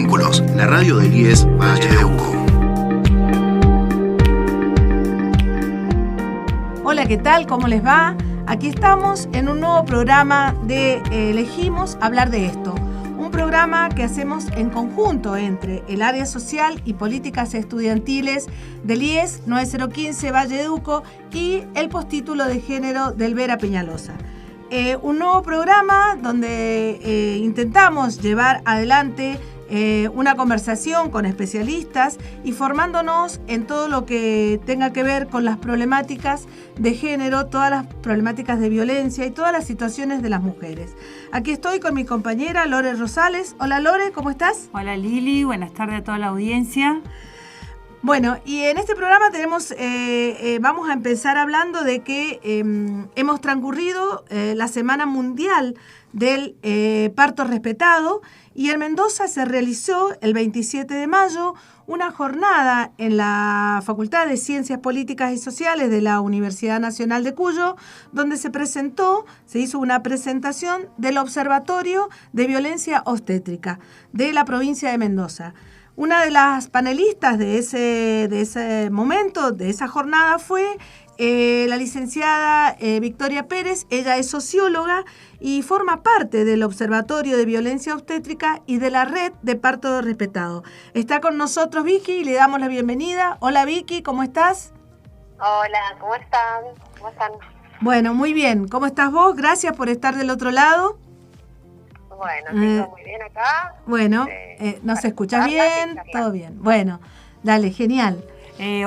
Vínculos, la radio del IES Valle de Uco. Hola, ¿qué tal? ¿Cómo les va? Aquí estamos en un nuevo programa de Elegimos hablar de esto. Un programa que hacemos en conjunto entre el área social y políticas estudiantiles del IES 9015 Valle de Uco y el postítulo de género del Vera Peñalosa. Un nuevo programa donde intentamos llevar adelante una conversación con especialistas y formándonos en todo lo que tenga que ver con las problemáticas de género, todas las problemáticas de violencia y todas las situaciones de las mujeres. Aquí estoy con mi compañera Lore Rosales. Hola Lore, ¿cómo estás? Hola Lili, buenas tardes a toda la audiencia. Bueno, y en este programa vamos a empezar hablando de que hemos transcurrido la Semana Mundial del Parto Respetado y en Mendoza se realizó el 27 de mayo una jornada en la Facultad de Ciencias Políticas y Sociales de la Universidad Nacional de Cuyo, donde se hizo una presentación del Observatorio de Violencia Obstétrica de la provincia de Mendoza. Una de las panelistas de ese momento, de esa jornada, fue la licenciada Victoria Pérez. Ella es socióloga y forma parte del Observatorio de Violencia Obstétrica y de la Red de Parto Respetado. Está con nosotros Vicky y le damos la bienvenida. Hola Vicky, ¿cómo estás? Hola, ¿cómo están? ¿Cómo están? Bueno, muy bien. ¿Cómo estás vos? Gracias por estar del otro lado. Bueno, estoy muy bien acá. Bueno, ¿nos escuchas bien? Todo bien. Bueno, dale, genial.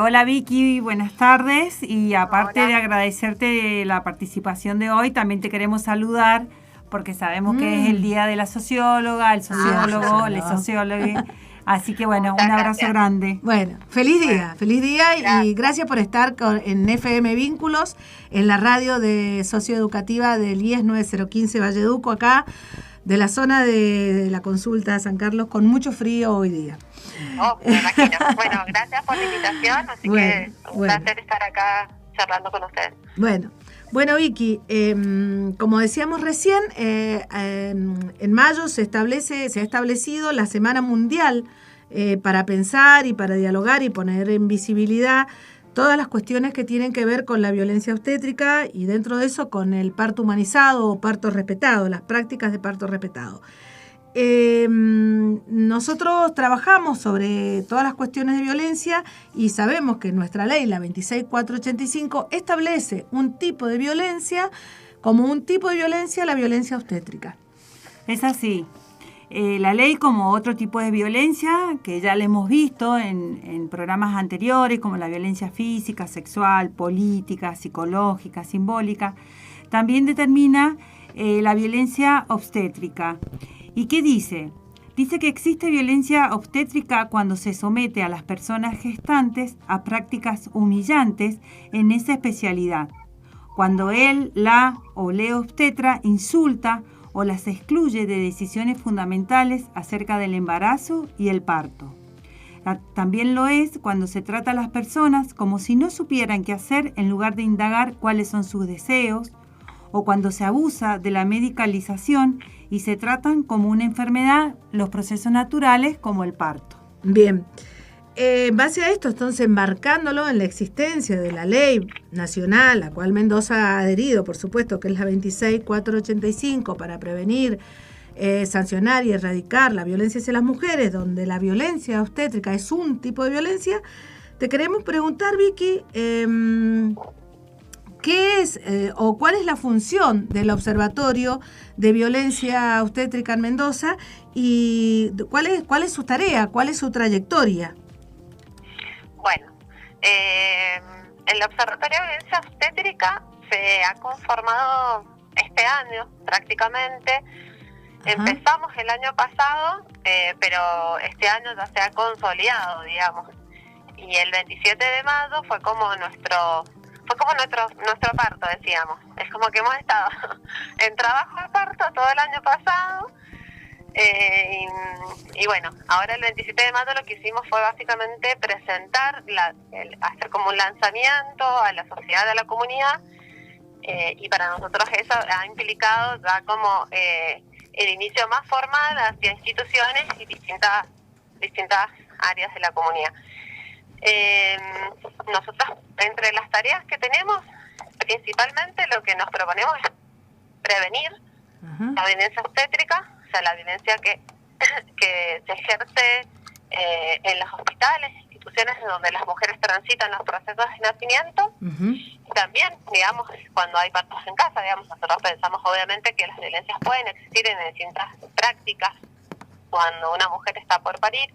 Hola Vicky, buenas tardes y aparte Hola. de agradecerte la participación de hoy, también te queremos saludar porque sabemos que es el día de la socióloga, el sociólogo, la socióloga, así que bueno, Muchas un abrazo gracias. grande. Bueno, feliz día y gracias por estar en FM Vínculos, en la radio de socioeducativa del IES 9015 Valle de Uco, acá de la zona de la consulta San Carlos, con mucho frío hoy día. Oh, me imagino. Bueno, gracias por la invitación, así que un placer estar acá charlando con ustedes. Bueno Vicky, como decíamos recién, en mayo se ha establecido la Semana Mundial para pensar y para dialogar y poner en visibilidad todas las cuestiones que tienen que ver con la violencia obstétrica y dentro de eso con el parto humanizado o parto respetado, las prácticas de parto respetado. Nosotros trabajamos sobre todas las cuestiones de violencia y sabemos que nuestra ley, la 26485, establece un tipo de violencia como un tipo de violencia, la violencia obstétrica. Es así. La ley, como otro tipo de violencia, que ya la hemos visto en programas anteriores, como la violencia física, sexual, política, psicológica, simbólica, también determina la violencia obstétrica. ¿Y qué dice? Dice que existe violencia obstétrica cuando se somete a las personas gestantes a prácticas humillantes en esa especialidad, cuando él, la o le obstetra insulta o las excluye de decisiones fundamentales acerca del embarazo y el parto. También lo es cuando se trata a las personas como si no supieran qué hacer en lugar de indagar cuáles son sus deseos, o cuando se abusa de la medicalización y se tratan como una enfermedad los procesos naturales como el parto. Bien. En base a esto, entonces, embarcándolo en la existencia de la ley nacional, a la cual Mendoza ha adherido, por supuesto, que es la 26485, para prevenir, sancionar y erradicar la violencia hacia las mujeres, donde la violencia obstétrica es un tipo de violencia, te queremos preguntar, Vicky, ¿qué es o cuál es la función del Observatorio de Violencia Obstétrica en Mendoza y cuál es su tarea, cuál es su trayectoria? Bueno, el Observatorio de Violencia Obstétrica se ha conformado este año prácticamente. Ajá. Empezamos el año pasado, pero este año ya se ha consolidado, digamos. Y el 27 de mayo fue como nuestro parto, decíamos. Es como que hemos estado en trabajo de parto todo el año pasado. Y bueno, ahora el 27 de mayo lo que hicimos fue básicamente presentar, hacer como un lanzamiento a la sociedad, a la comunidad, y para nosotros eso ha implicado ya como el inicio más formal hacia instituciones y distintas distintas áreas de la comunidad. Nosotros, entre las tareas que tenemos, principalmente lo que nos proponemos es prevenir la violencia obstétrica, o sea, la violencia que se ejerce en los hospitales, instituciones donde las mujeres transitan los procesos de nacimiento. También, digamos, cuando hay partos en casa, digamos, nosotros pensamos obviamente que las violencias pueden existir en distintas prácticas cuando una mujer está por parir.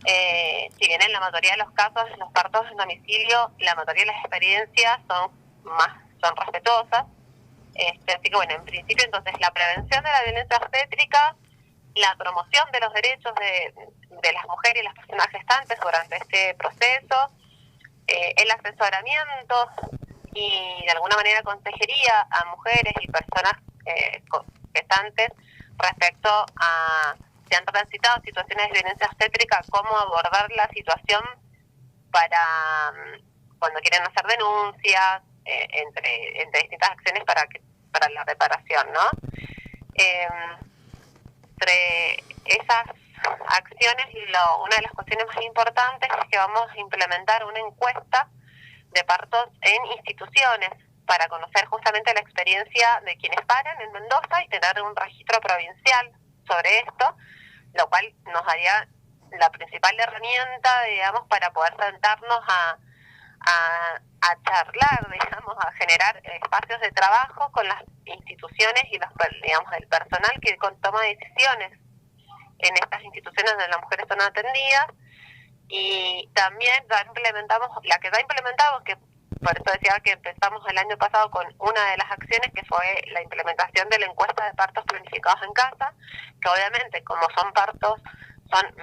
Si bien en la mayoría de los casos, en los partos en domicilio, la mayoría de las experiencias son respetuosas. Así que bueno, en principio entonces la prevención de la violencia obstétrica, la promoción de los derechos de las mujeres y las personas gestantes durante este proceso, el asesoramiento y de alguna manera consejería a mujeres y personas gestantes respecto a si han transitado situaciones de violencia obstétrica, cómo abordar la situación para cuando quieren hacer denuncias, entre distintas acciones para la reparación, ¿no? Entre esas acciones, una de las cuestiones más importantes es que vamos a implementar una encuesta de partos en instituciones para conocer justamente la experiencia de quienes paren en Mendoza y tener un registro provincial sobre esto, lo cual nos daría la principal herramienta, digamos, para poder sentarnos a charlar, digamos, a generar espacios de trabajo con las instituciones y digamos, el personal que toma decisiones en estas instituciones donde las mujeres son atendidas. Y también ya implementamos, que por eso decía que empezamos el año pasado con una de las acciones que fue la implementación de la encuesta de partos planificados en casa, que obviamente como son partos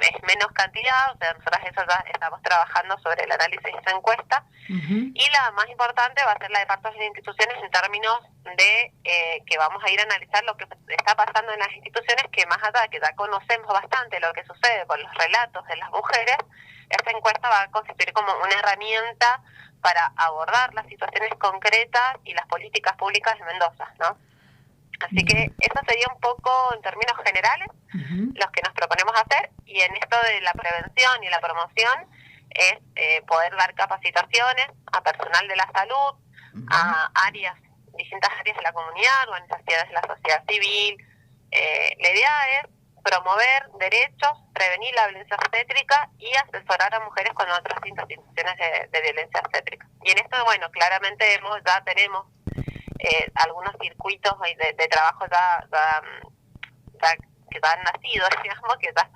es menos cantidad, o sea, nosotros eso ya estamos trabajando sobre el análisis de esa encuesta. Y la más importante va a ser la de partos en instituciones en términos de que vamos a ir a analizar lo que está pasando en las instituciones, que más allá de que ya conocemos bastante lo que sucede con los relatos de las mujeres, esta encuesta va a constituir como una herramienta para abordar las situaciones concretas y las políticas públicas de Mendoza, ¿no? Así que eso sería un poco, en términos generales, los que nos proponemos hacer. Y en esto de la prevención y la promoción es poder dar capacitaciones a personal de la salud, a distintas áreas de la comunidad, organizaciones de la sociedad civil. La idea es promover derechos, prevenir la violencia obstétrica y asesorar a mujeres con otras situaciones de violencia obstétrica. Y en esto, bueno, claramente ya tenemos algunos circuitos de trabajo que ya han nacido, digamos, que ya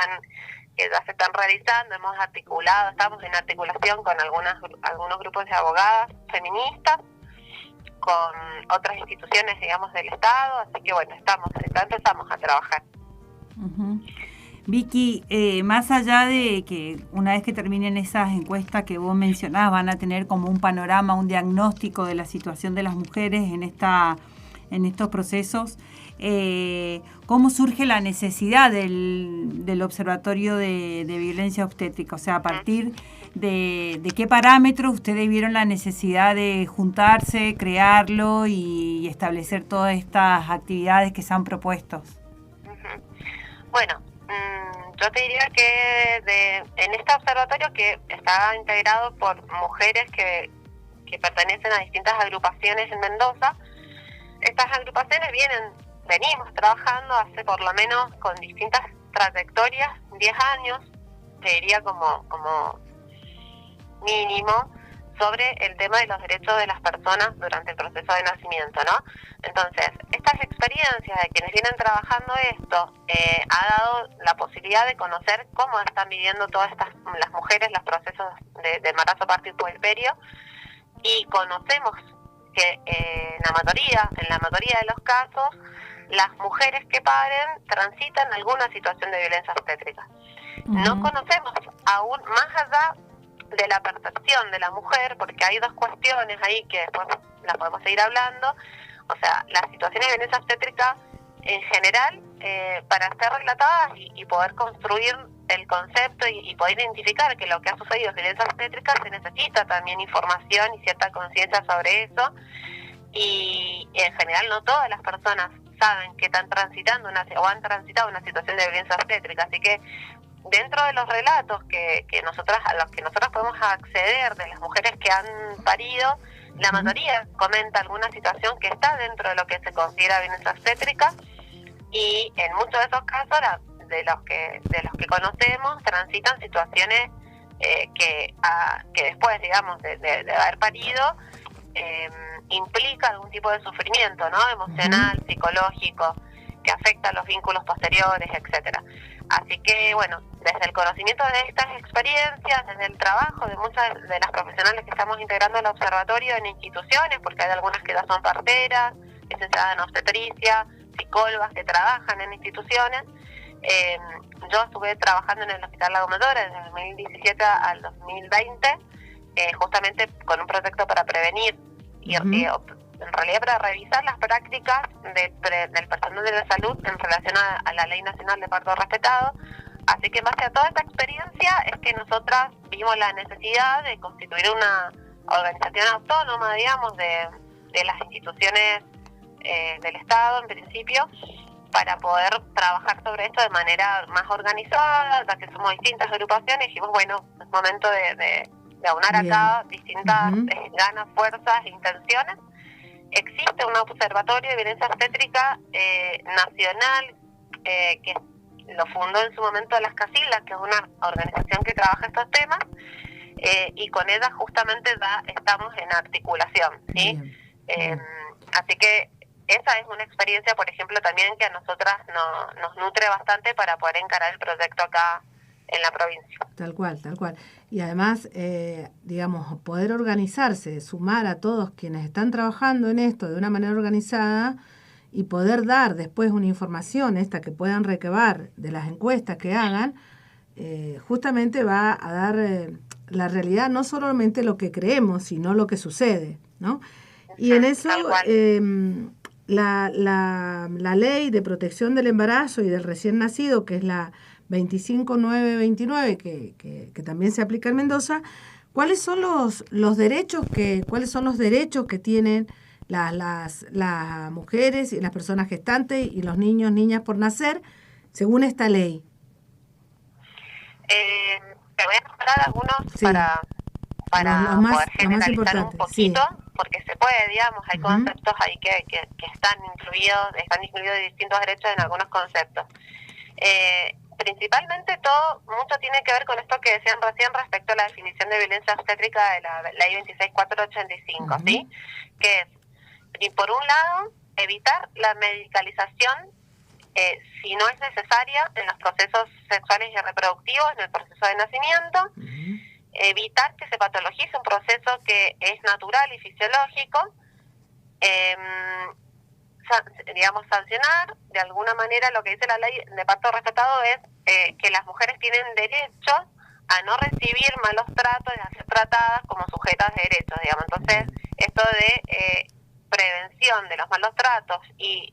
se están realizando. Estamos en articulación con algunos grupos de abogadas feministas, con otras instituciones, digamos, del Estado, así que bueno, empezamos a trabajar. Vicky, más allá de que una vez que terminen esas encuestas que vos mencionás, van a tener como un panorama, un diagnóstico de la situación de las mujeres en estos procesos, ¿cómo surge la necesidad del Observatorio de Violencia Obstétrica? O sea, a partir de qué parámetros ustedes vieron la necesidad de juntarse, crearlo y establecer todas estas actividades que se han propuesto. Bueno, yo te diría que en este observatorio, que está integrado por mujeres que pertenecen a distintas agrupaciones en Mendoza, estas agrupaciones venimos trabajando hace por lo menos con distintas trayectorias, 10 años, te diría como mínimo, sobre el tema de los derechos de las personas durante el proceso de nacimiento, ¿no? Entonces, estas experiencias de quienes vienen trabajando esto ha dado la posibilidad de conocer cómo están viviendo todas las mujeres los procesos de embarazo, parto y puerperio, y conocemos que en la mayoría de los casos, las mujeres que paren transitan alguna situación de violencia obstétrica. No conocemos aún más allá de la percepción de la mujer, porque hay dos cuestiones ahí que después las podemos seguir hablando. O sea, las situaciones de violencia obstétrica en general, para ser relatadas y poder construir el concepto y poder identificar que lo que ha sucedido es violencia obstétrica, se necesita también información y cierta conciencia sobre eso. Y en general no todas las personas saben que están transitando o han transitado una situación de violencia obstétrica, así que dentro de los relatos a los que nosotros podemos acceder de las mujeres que han parido, la mayoría comenta alguna situación que está dentro de lo que se considera violencia obstétrica, y en muchos de esos casos de los que conocemos transitan situaciones que después, digamos, de haber parido, implica algún tipo de sufrimiento, ¿no? Emocional, psicológico, que afecta a los vínculos posteriores, etcétera. Así que, bueno, desde el conocimiento de estas experiencias, desde el trabajo de muchas de las profesionales que estamos integrando el observatorio en instituciones, porque hay algunas que ya son parteras, licenciadas en obstetricia, psicólogas que trabajan en instituciones. Yo estuve trabajando en el Hospital Lago Mayor desde el 2017 al 2020, justamente con un proyecto para prevenir y en realidad para revisar las prácticas del personal de la salud en relación a la Ley Nacional de Parto Respetado. Así que en base a toda esta experiencia es que nosotras vimos la necesidad de constituir una organización autónoma, digamos, de las instituciones del Estado en principio, para poder trabajar sobre esto de manera más organizada, ya que somos distintas agrupaciones. Dijimos, bueno, es momento de aunar acá distintas ganas, fuerzas e intenciones. Existe un observatorio de violencia obstétrica nacional que lo fundó en su momento Las Casillas, que es una organización que trabaja estos temas, y con ella justamente ya estamos en articulación, ¿sí? Así que esa es una experiencia, por ejemplo, también que a nosotras nos nutre bastante para poder encarar el proyecto acá en la provincia. Tal cual, tal cual. Y además, digamos, poder organizarse, sumar a todos quienes están trabajando en esto de una manera organizada y poder dar después una información esta que puedan recabar de las encuestas que hagan, justamente va a dar la realidad, no solamente lo que creemos, sino lo que sucede, ¿no? Y en eso la ley de protección del embarazo y del recién nacido, que es la 25929, que también se aplica en Mendoza, ¿cuáles son los derechos que tienen las mujeres y las personas gestantes y los niños, niñas por nacer, según esta ley? Te voy a nombrar algunos para poder generalizar un poquito, porque se puede, digamos, hay conceptos ahí que están incluidos distintos derechos en algunos conceptos. Principalmente mucho tiene que ver con esto que decían recién respecto a la definición de violencia obstétrica de la ley 26485, ¿sí? Que es, por un lado, evitar la medicalización si no es necesaria en los procesos sexuales y reproductivos, en el proceso de nacimiento, evitar que se patologice un proceso que es natural y fisiológico, digamos, sancionar de alguna manera. Lo que dice la ley de parto respetado es que las mujeres tienen derecho a no recibir malos tratos y a ser tratadas como sujetas de derechos, digamos. Entonces, esto de prevención de los malos tratos y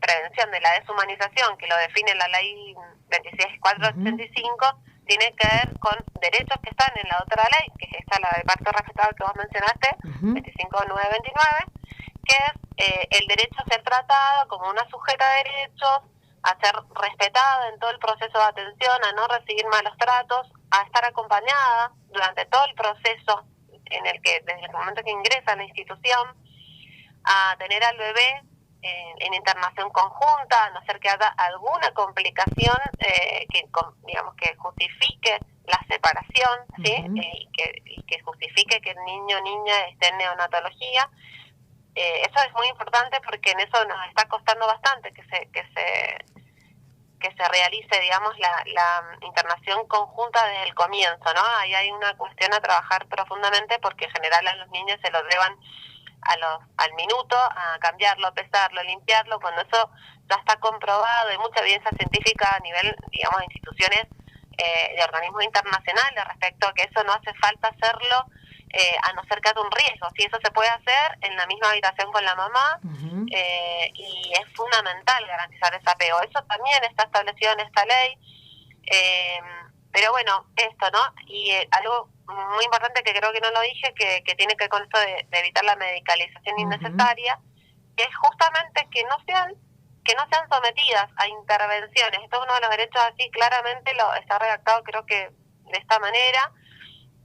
prevención de la deshumanización, que lo define la ley 26485, tiene que ver con derechos que están en la otra ley, que es esta, la de parto respetado que vos mencionaste, 25929, que es el derecho a ser tratada como una sujeta de derechos, a ser respetada en todo el proceso de atención, a no recibir malos tratos, a estar acompañada durante todo el proceso en el que, desde el momento que ingresa a la institución, a tener al bebé en internación conjunta, a no ser que haya alguna complicación que justifique la separación, ¿sí? Y que justifique que el niño o niña esté en neonatología. Eso es muy importante porque en eso nos está costando bastante que se realice, digamos, la internación conjunta desde el comienzo, ¿no? Ahí hay una cuestión a trabajar profundamente, porque en general a los niños se los llevan al minuto a cambiarlo, pesarlo, limpiarlo, cuando eso ya está comprobado. Hay mucha evidencia científica a nivel, digamos, de instituciones de organismos internacionales respecto a que eso no hace falta hacerlo a no ser que haya un riesgo. Si eso se puede hacer en la misma habitación con la mamá, y es fundamental garantizar ese apego. Eso también está establecido en esta ley, pero bueno, esto, ¿no? Y algo muy importante que creo que no lo dije, que tiene que ver con esto de evitar la medicalización innecesaria, que es justamente que no sean que no sean sometidas a intervenciones. Esto es uno de los derechos, así claramente está redactado, creo que de esta manera,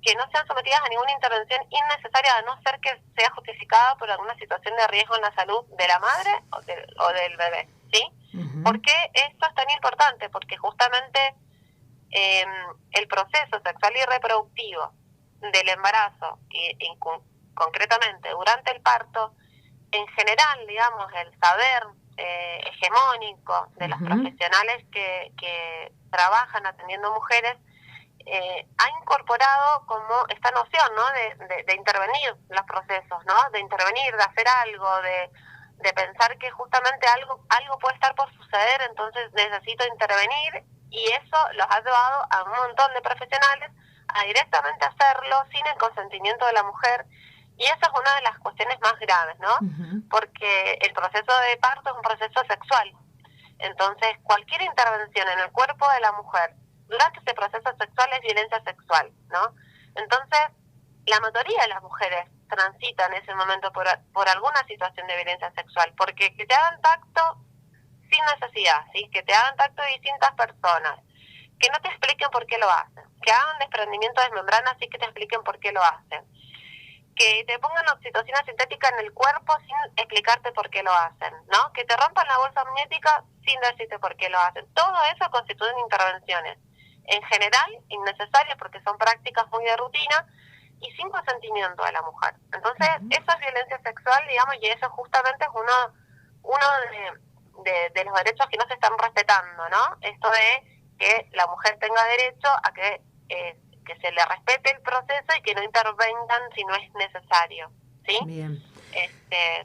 que no sean sometidas a ninguna intervención innecesaria, a no ser que sea justificada por alguna situación de riesgo en la salud de la madre o del bebé, ¿sí? Uh-huh. ¿Por qué esto es tan importante? Porque justamente el proceso sexual y reproductivo del embarazo y concretamente durante el parto, en general, digamos, el saber hegemónico de los profesionales que trabajan atendiendo mujeres ha incorporado como esta noción, ¿no?, de intervenir los procesos, ¿no?, de intervenir, de hacer algo, de pensar que justamente algo puede estar por suceder, entonces necesito intervenir, y eso los ha llevado a un montón de profesionales a directamente hacerlo sin el consentimiento de la mujer. Y esa es una de las cuestiones más graves, ¿no? Uh-huh. Porque el proceso de parto es un proceso sexual. Entonces, cualquier intervención en el cuerpo de la mujer durante ese proceso sexual es violencia sexual, ¿no? Entonces, la mayoría de las mujeres transitan en ese momento por alguna situación de violencia sexual, porque que te hagan tacto sin necesidad, ¿sí? Que te hagan tacto de distintas personas, que no te expliquen por qué lo hacen, que hagan desprendimiento de membranas y que te expliquen por qué lo hacen, que te pongan oxitocina sintética en el cuerpo sin explicarte por qué lo hacen, ¿no? Que te rompan la bolsa amniótica sin decirte por qué lo hacen. Todo eso constituyen intervenciones, en general innecesarias porque son prácticas muy de rutina y sin consentimiento de la mujer. Entonces, eso es violencia sexual, digamos, y eso justamente es uno de los derechos que no se están respetando, ¿no? Esto de que la mujer tenga derecho a que se le respete el proceso y que no intervengan si no es necesario, ¿sí? Bien.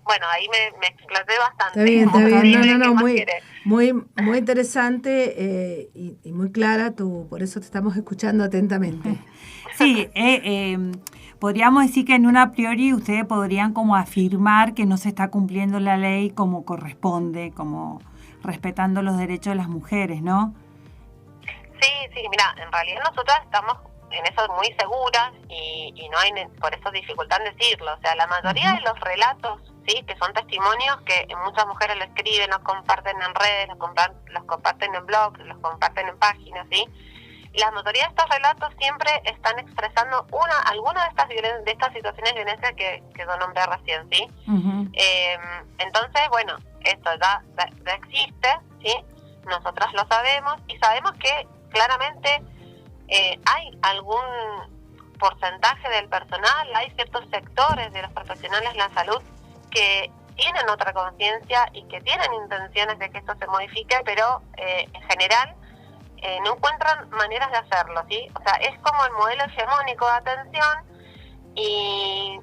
Bueno, ahí me explayé bastante. Está bien. No, muy interesante y muy clara, por eso te estamos escuchando atentamente. Sí, podríamos decir que en un a priori ustedes podrían como afirmar que no se está cumpliendo la ley como corresponde, como respetando los derechos de las mujeres, ¿no? Sí, mira, en realidad nosotras estamos en eso muy seguras y no hay por eso dificultad en decirlo. O sea, la mayoría de los relatos, sí, que son testimonios que muchas mujeres lo escriben, los comparten en redes, los comparten en blogs, los comparten en páginas, ¿sí? La mayoría de estos relatos siempre están expresando alguna de estas situaciones de violencia que yo nombré recién, ¿sí? Uh-huh. Entonces, bueno, esto ya existe, ¿sí? Nosotras lo sabemos y sabemos que claramente hay algún porcentaje del personal, hay ciertos sectores de los profesionales de la salud que tienen otra conciencia y que tienen intenciones de que esto se modifique, pero en general no encuentran maneras de hacerlo, ¿sí? O sea, es como el modelo hegemónico de atención y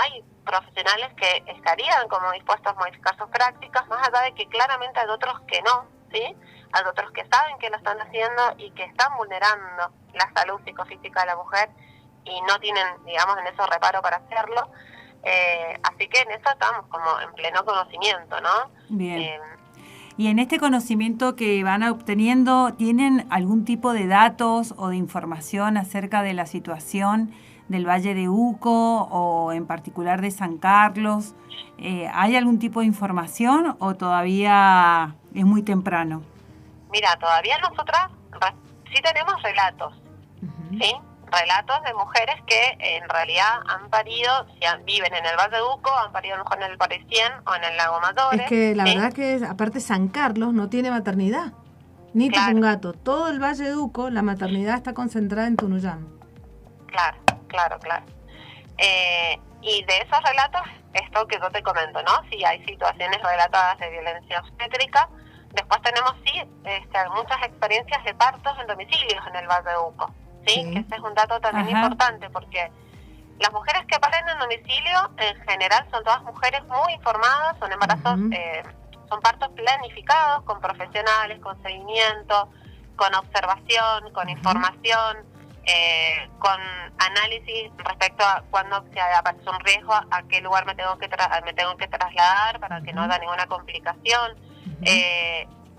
hay profesionales que estarían como dispuestos a modificar sus prácticas, más allá de que claramente hay otros que no, ¿sí? Hay otros que saben que lo están haciendo y que están vulnerando la salud psicofísica de la mujer y no tienen, digamos, en eso reparo para hacerlo. Así que en eso estamos como en pleno conocimiento, ¿no? Bien. Y en este conocimiento que van obteniendo, ¿tienen algún tipo de datos o de información acerca de la situación del Valle de Uco o en particular de San Carlos? ¿Hay algún tipo de información o todavía es muy temprano? Mira, todavía nosotras sí tenemos relatos, ¿sí? Relatos de mujeres que en realidad han parido, viven en el Valle de Uco, han parido a lo mejor en el Parisien o en el Lago Mayores. Es que la verdad que aparte San Carlos no tiene maternidad, ni Tupungato. Todo el Valle de Uco, la maternidad está concentrada en Tunuyán. Claro. Y de esos relatos, esto que yo te comento, ¿no? Sí, hay situaciones relatadas de violencia obstétrica. Después tenemos, muchas experiencias de partos en domicilios en el Valle de Uco. ¿Sí? Que ese es un dato también importante porque las mujeres que paren en domicilio en general son todas mujeres muy informadas, son embarazos, son partos planificados con profesionales, con seguimiento, con observación, con información, con análisis respecto a cuando se aparece un riesgo, a qué lugar me tengo que trasladar para que no haya ninguna complicación.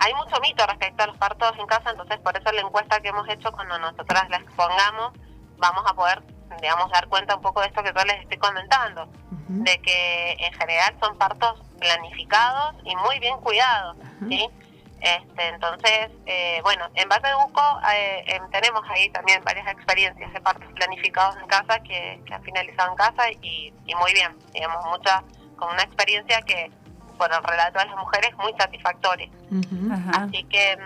Hay mucho mito respecto a los partos en casa, entonces por eso la encuesta que hemos hecho, cuando nosotras la expongamos, vamos a poder, digamos, dar cuenta un poco de esto que yo les estoy comentando, de que en general son partos planificados y muy bien cuidados, ¿sí? Entonces, bueno, en Valle de Uco tenemos ahí también varias experiencias de partos planificados en casa que han finalizado en casa y muy bien, digamos, con una experiencia que, por el relato de las mujeres, muy satisfactoria. Así que...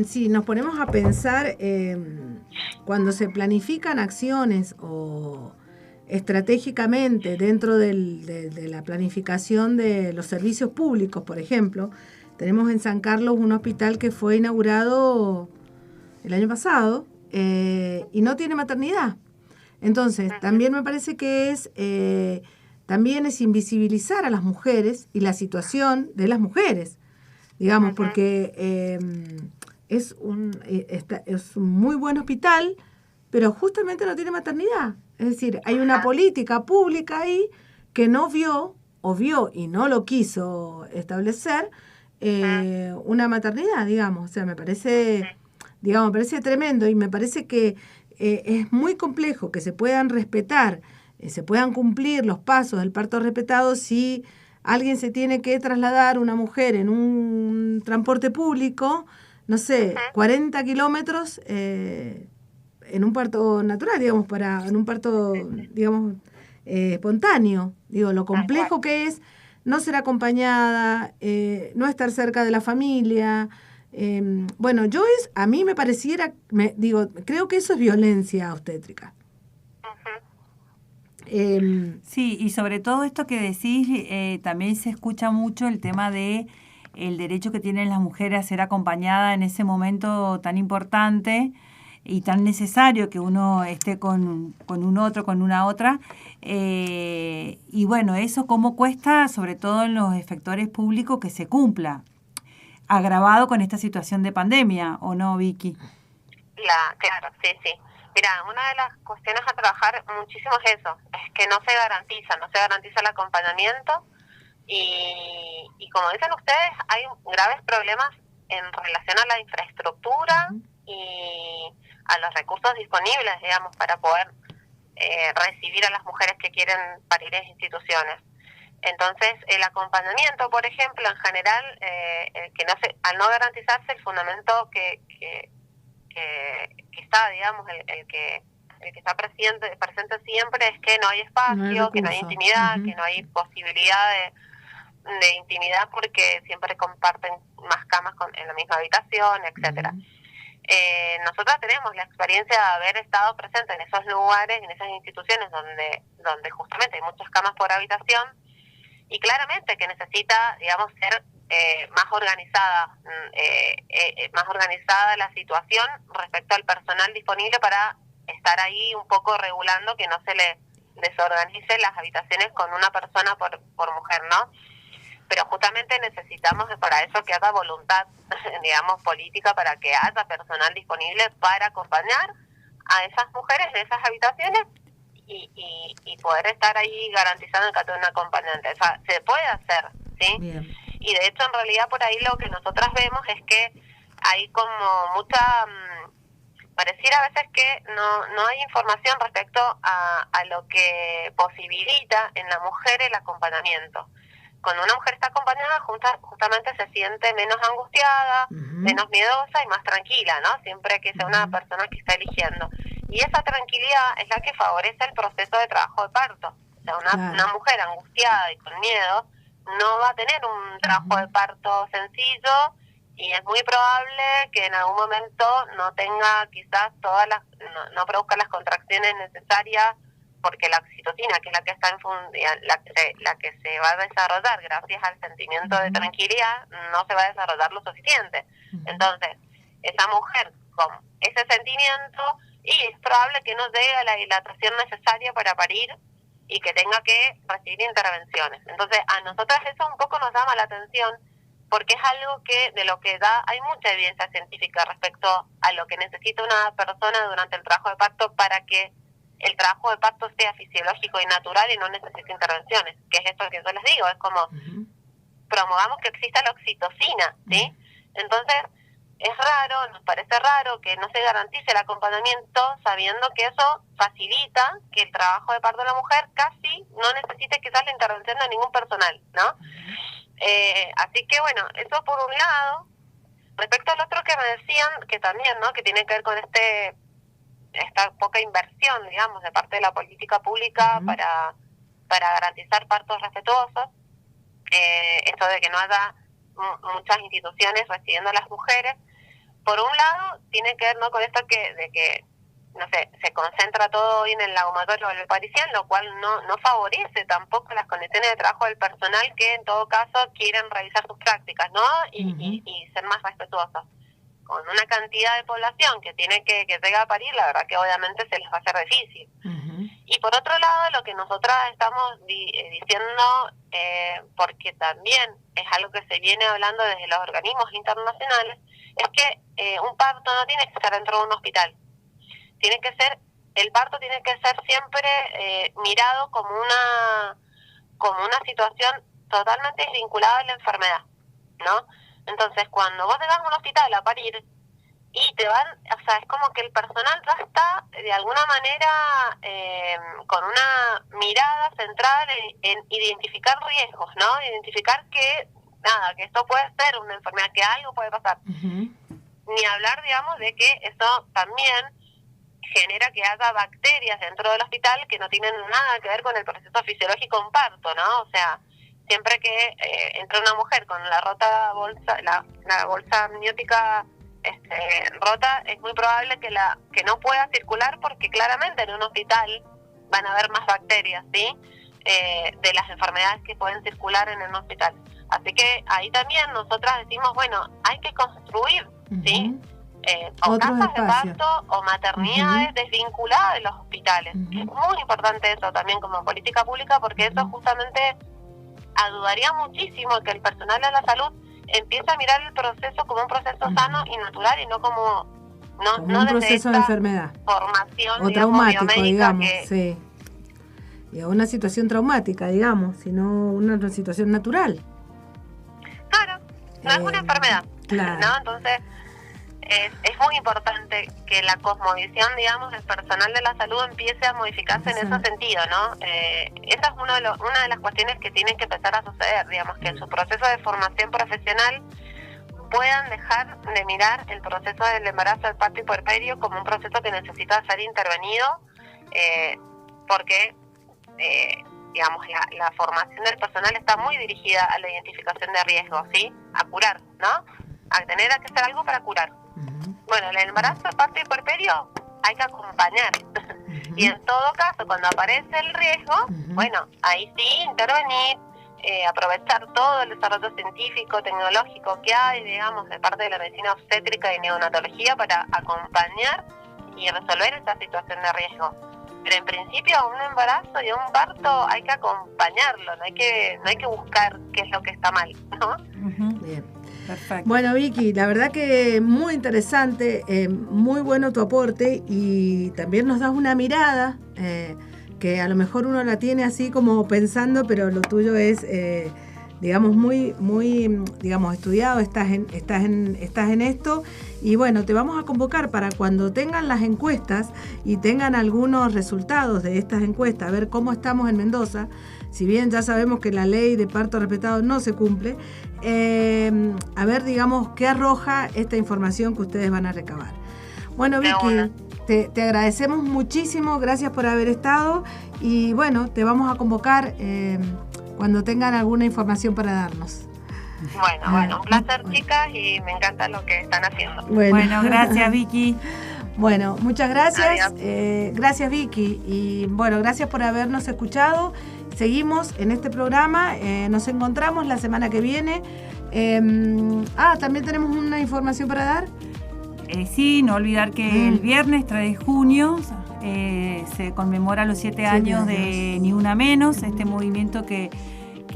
si nos ponemos a pensar, cuando se planifican acciones o estratégicamente dentro de la planificación de los servicios públicos, por ejemplo, tenemos en San Carlos un hospital que fue inaugurado el año pasado y no tiene maternidad. Entonces, también me parece que también es invisibilizar a las mujeres y la situación de las mujeres, digamos, porque es un muy buen hospital, pero justamente no tiene maternidad. Es decir, hay una política pública ahí que no vio y no lo quiso establecer una maternidad, digamos. O sea, me parece tremendo y me parece que es muy complejo que se puedan respetar, se puedan cumplir los pasos del parto respetado si alguien se tiene que trasladar, una mujer, en un transporte público, no sé, 40 kilómetros en un parto natural, digamos, en un parto, digamos, espontáneo. Digo, lo complejo que es no ser acompañada, no estar cerca de la familia. Bueno, a mí me pareciera, creo que eso es violencia obstétrica. Sí, y sobre todo esto que decís, también se escucha mucho el tema de el derecho que tienen las mujeres a ser acompañada en ese momento tan importante y tan necesario que uno esté con un otro, con una otra. Y bueno, eso cómo cuesta, sobre todo en los efectores públicos, que se cumpla, agravado con esta situación de pandemia, ¿o no, Vicky? Claro, sí. Mira, una de las cuestiones a trabajar muchísimo es eso, es que no se garantiza el acompañamiento y como dicen ustedes, hay graves problemas en relación a la infraestructura y a los recursos disponibles, digamos, para poder recibir a las mujeres que quieren parir en instituciones. Entonces, el acompañamiento, por ejemplo, en general, al no garantizarse el fundamento que está, digamos, el que está presente siempre es que no hay espacio, que no hay intimidad, que no hay posibilidad de intimidad porque siempre comparten más camas en la misma habitación, etcétera. Nosotros tenemos la experiencia de haber estado presentes en esos lugares, en esas instituciones donde justamente hay muchas camas por habitación y claramente que necesita, digamos, ser más organizada la situación respecto al personal disponible para estar ahí un poco regulando que no se le desorganice las habitaciones con una persona por mujer, ¿no? Pero justamente necesitamos para eso que haya voluntad, digamos, política para que haya personal disponible para acompañar a esas mujeres en esas habitaciones y poder estar ahí garantizando el caso de un acompañante. O sea, se puede hacer, ¿sí? Bien. Y de hecho, en realidad, por ahí lo que nosotras vemos es que hay como mucha... pareciera a veces que no hay información respecto a lo que posibilita en la mujer el acompañamiento. Cuando una mujer está acompañada, justamente se siente menos angustiada, menos miedosa y más tranquila, ¿no? Siempre que sea una persona que está eligiendo. Y esa tranquilidad es la que favorece el proceso de trabajo de parto. O sea, una mujer angustiada y con miedo no va a tener un trabajo de parto sencillo y es muy probable que en algún momento no tenga quizás no produzca las contracciones necesarias porque la oxitocina, que es la que está la que se va a desarrollar gracias al sentimiento de tranquilidad, no se va a desarrollar lo suficiente. Entonces, esa mujer con ese sentimiento, y es probable que no llegue a la dilatación necesaria para parir y que tenga que recibir intervenciones. Entonces, a nosotras eso un poco nos llama la atención, porque es algo de lo que hay mucha evidencia científica respecto a lo que necesita una persona durante el trabajo de parto para que el trabajo de parto sea fisiológico y natural y no necesite intervenciones, que es esto que yo les digo, es como promovamos que exista la oxitocina, ¿sí? Entonces, es raro, nos parece raro que no se garantice el acompañamiento sabiendo que eso facilita que el trabajo de parto de la mujer casi no necesite quizás la intervención de ningún personal, ¿no? Así que bueno, eso por un lado. Respecto al otro que me decían, que también, ¿no?, que tiene que ver con esta poca inversión, digamos, de parte de la política pública para garantizar partos respetuosos, esto de que no haya muchas instituciones recibiendo a las mujeres. Por un lado, tiene que ver, ¿no?, con esto de que no sé, se concentra todo hoy en el laboratorio del Parisien, lo cual no favorece tampoco las condiciones de trabajo del personal que en todo caso quieren realizar sus prácticas, ¿no? Y ser más respetuosos. Con una cantidad de población que tiene que llegar a parir, la verdad que obviamente se les va a hacer difícil. Y por otro lado, lo que nosotras estamos diciendo, porque también es algo que se viene hablando desde los organismos internacionales, es que un parto no tiene que estar dentro de un hospital. El parto tiene que ser siempre mirado como una situación totalmente desvinculada de la enfermedad, ¿no? Entonces, cuando vos te vas a un hospital a parir y te van, o sea, es como que el personal ya está de alguna manera con una mirada central en identificar riesgos, ¿no? Identificar que esto puede ser una enfermedad, que algo puede pasar. Ni hablar, digamos, de que eso también genera que haya bacterias dentro del hospital que no tienen nada que ver con el proceso fisiológico de un parto, ¿no? O sea, siempre que entra una mujer con la bolsa amniótica rota, es muy probable que no pueda circular, porque claramente en un hospital van a haber más bacterias, ¿sí? De las enfermedades que pueden circular en un hospital. Así que ahí también nosotras decimos, bueno, hay que construir, ¿sí? O casas de parto o maternidades desvinculadas de los hospitales. Es muy importante eso también como política pública, porque eso justamente ayudaría muchísimo a que el personal de la salud empiece a mirar el proceso como un proceso sano y natural, y no como un proceso de enfermedad formación o traumático, digamos, que, sí, y una situación traumática, digamos, sino una situación natural. Claro, no es una enfermedad, claro, ¿no? Entonces es muy importante que la cosmovisión, digamos, del personal de la salud empiece a modificarse en ese sentido, ¿no? Esa es una de las cuestiones que tienen que empezar a suceder, digamos, que en su proceso de formación profesional puedan dejar de mirar el proceso del embarazo, del parto y puerperio como un proceso que necesita ser intervenido, porque digamos, la formación del personal está muy dirigida a la identificación de riesgos, ¿sí? A curar, ¿no? A tener que hacer algo para curar. Bueno, el embarazo, el parto y puerperio hay que acompañar. Y en todo caso, cuando aparece el riesgo, bueno, ahí sí intervenir, aprovechar todo el desarrollo científico, tecnológico que hay, digamos, de parte de la medicina obstétrica y neonatología para acompañar y resolver esa situación de riesgo. Pero en principio a un embarazo y a un parto hay que acompañarlo, no hay que buscar qué es lo que está mal, ¿no? Bien. Perfecto. Bueno, Vicky, la verdad que muy interesante, muy bueno tu aporte, y también nos das una mirada que a lo mejor uno la tiene así como pensando, pero lo tuyo es, digamos, muy, digamos, estudiado, estás en esto, y bueno, te vamos a convocar para cuando tengan las encuestas y tengan algunos resultados de estas encuestas, a ver cómo estamos en Mendoza. Si bien ya sabemos que la ley de parto respetado no se cumple, a ver, digamos, qué arroja esta información que ustedes van a recabar. Bueno, Vicky, te agradecemos muchísimo, gracias por haber estado, y bueno, te vamos a convocar cuando tengan alguna información para darnos. Bueno, un placer, chicas, y me encanta lo que están haciendo. Bueno, gracias, Vicky. Bueno, muchas gracias. Gracias, Vicky. Y bueno, gracias por habernos escuchado. Seguimos en este programa. Nos encontramos la semana que viene. También tenemos una información para dar. Sí, no olvidar que el viernes 3 de junio se conmemora los 7 años de Ni Una Menos, este movimiento que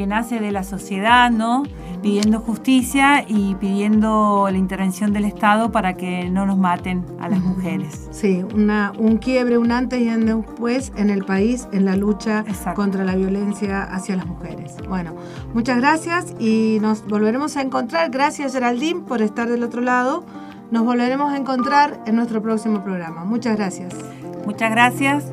nace de la sociedad, ¿no? Pidiendo justicia y pidiendo la intervención del Estado para que no nos maten a las mujeres. Sí, un quiebre, un antes y un después en el país en la lucha contra la violencia hacia las mujeres. Bueno, muchas gracias y nos volveremos a encontrar. Gracias, Geraldine, por estar del otro lado. Nos volveremos a encontrar en nuestro próximo programa. Muchas gracias. Muchas gracias.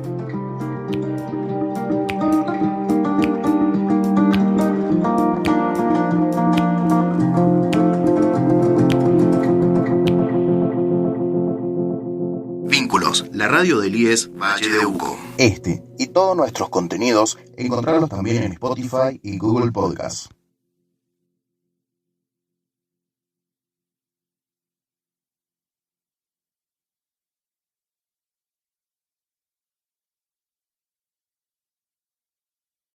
Vínculos, la radio del IES Valle de Uco. Este y todos nuestros contenidos, encontrarlos también en Spotify y Google Podcasts.